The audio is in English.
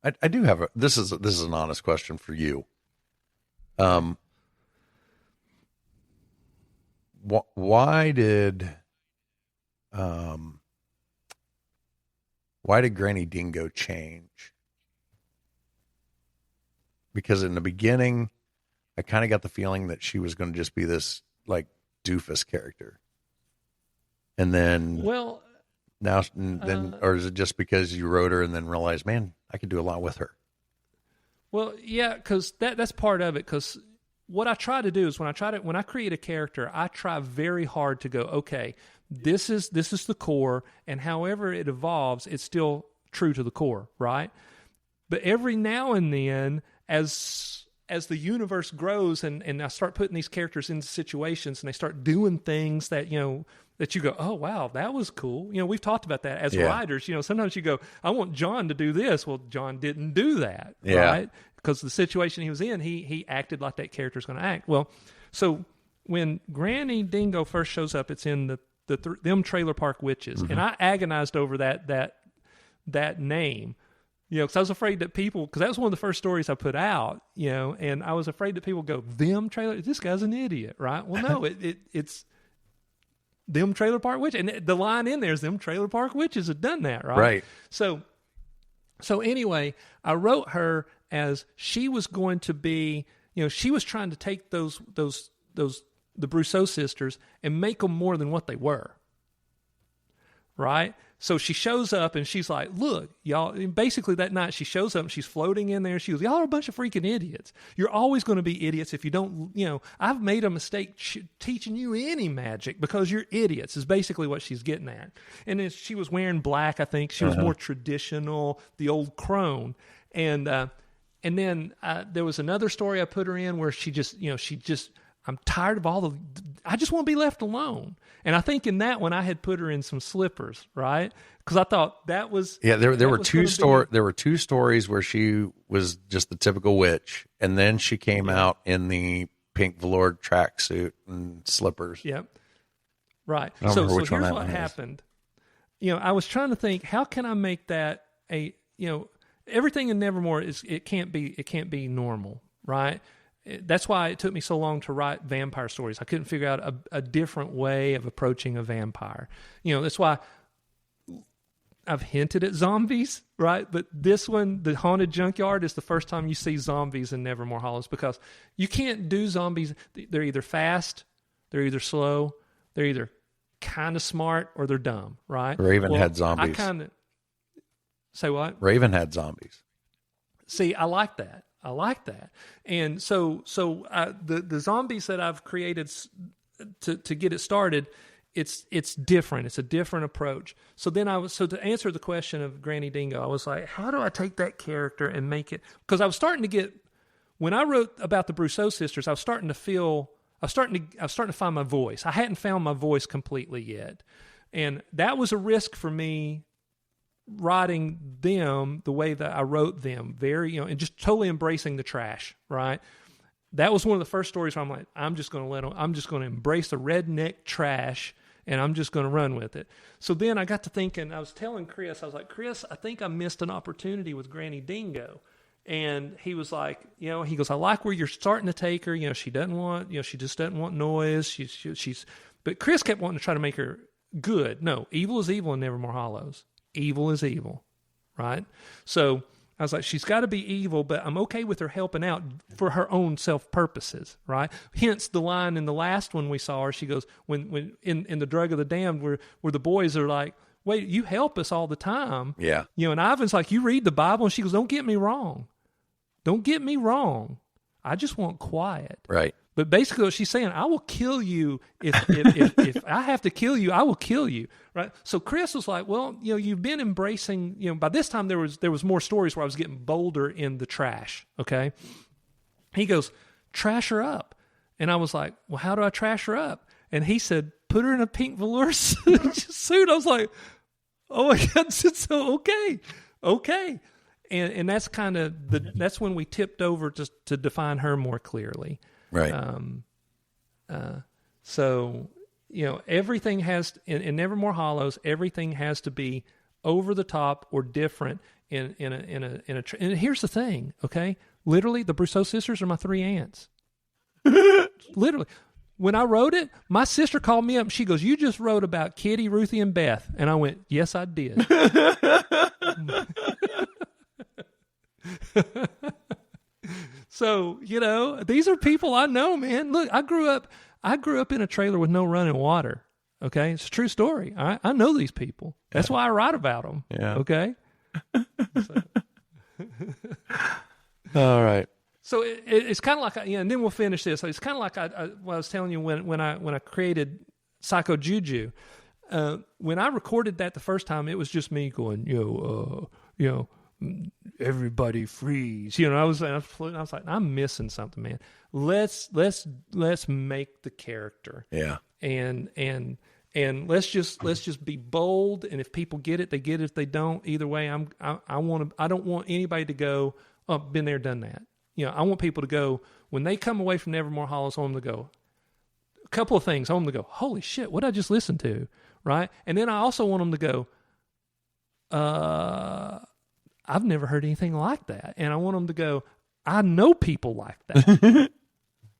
I do have this is an honest question for you. Um, why did um, why did Granny Dingo change? Because in the beginning, I kind of got the feeling that she was going to just be this like doofus character, and then Well, now then, or is it just because you wrote her and then realized, man, I could do a lot with her? well, yeah, because that's part of it. Because what I try to do is when I create a character, I try very hard to go, okay, this is the core, and however it evolves, it's still true to the core, right? But every now and then, as the universe grows and I start putting these characters into situations and they start doing things that, that you go, oh, wow, that was cool. We've talked about that as writers. Sometimes you go, I want John to do this. Well, John didn't do that, right? Because the situation he was in, he acted like that character's going to act. Well, so when Granny Dingo first shows up, it's in them Trailer Park Witches. Mm-hmm. And I agonized over that name. Because I was afraid that because that was one of the first stories I put out, and I was afraid that people go, them trailer, this guy's an idiot, right? Well, no, it's them Trailer Park Witches. And the line in there is them Trailer Park Witches have done that, right? Right. So anyway, I wrote her as she was going to be, she was trying to take the Brousseau sisters and make them more than what they were, right? So she shows up and she's like, look, y'all, basically that night she shows up and she's floating in there. She goes, y'all are a bunch of freaking idiots. You're always going to be idiots if you don't, I've made a mistake teaching you any magic because you're idiots is basically what she's getting at. And she was wearing black, I think. She was more traditional, the old crone. And then there was another story I put her in where she just, I'm tired of I just want to be left alone. And I think in that one I had put her in some slippers, right? Because I thought that was there were two stories where she was just the typical witch, and then she came out in the pink velour tracksuit and slippers. Yep. Right. So here's what happened. I was trying to think, how can I make that everything in Nevermore it can't be normal, right? That's why it took me so long to write vampire stories. I couldn't figure out a different way of approaching a vampire. That's why I've hinted at zombies, right? But this one, the Haunted Junkyard, is the first time you see zombies in Nevermore Hollows because you can't do zombies. They're either fast, they're either slow, they're either kind of smart, or they're dumb, right? Raven had zombies. Say what? Raven had zombies. See, I like that. And so the zombies that I've created to get it started, it's different. It's a different approach. So then to answer the question of Granny Dingo, I was like, how do I take that character and make it? Because I was starting to get, when I wrote about the Brousseau sisters, I was starting to find my voice. I hadn't found my voice completely yet, and that was a risk for me. Writing them the way that I wrote them, very, and just totally embracing the trash, right? That was one of the first stories where I'm like, I'm just going to embrace the redneck trash and I'm just going to run with it. So then I got to thinking, I was telling Chris, Chris, I think I missed an opportunity with Granny Dingo. And he was like, he goes, I like where you're starting to take her. She doesn't want, she just doesn't want noise. She's, but Chris kept wanting to try to make her good. No, evil is evil in Nevermore Hollows. Evil is evil, right? So I was like, she's got to be evil, but I'm okay with her helping out for her own self-purposes, right? Hence the line in the last one we saw her, she goes, when in the Drug of the Damned, where the boys are like, wait, you help us all the time. Yeah. And Ivan's like, you read the Bible? And she goes, don't get me wrong. I just want quiet. Right. But basically what she's saying, I will kill you. If I have to kill you, I will kill you. Right. So Chris was like, well, you've been embracing, by this time there was more stories where I was getting bolder in the trash. Okay. He goes, trash her up. And I was like, well, how do I trash her up? And he said, put her in a pink velour suit. I was like, oh my God. So, okay. And that's kind of that's when we tipped over to define her more clearly. Right. So, everything has, in Nevermore Hollows, everything has to be over the top or different and here's the thing, okay? Literally, the Brousseau sisters are my 3 aunts. Literally. When I wrote it, my sister called me up and she goes, "You just wrote about Kitty, Ruthie, and Beth." And I went, "Yes, I did." So, these are people I know, man. Look, I grew up in a trailer with no running water. Okay, it's a true story. I know these people. That's why I write about them. Yeah. Okay. All right. So it's kind of like, and then we'll finish this. So it's kind of like what I was telling you when I created Psycho Juju. When I recorded that the first time, it was just me going, everybody freeze. I was like, I'm missing something, man. Let's make the character. Yeah. And let's just be bold. And if people get it, they get it. If they don't, either way, I don't want anybody to go, "Oh, been there, done that." I want people to go, when they come away from Nevermore Hollows, I want them to go, a couple of things. I want them to go, "Holy shit, what did I just listen to?" Right? And then I also want them to go, I've never heard anything like that. And I want them to go, "I know people like that."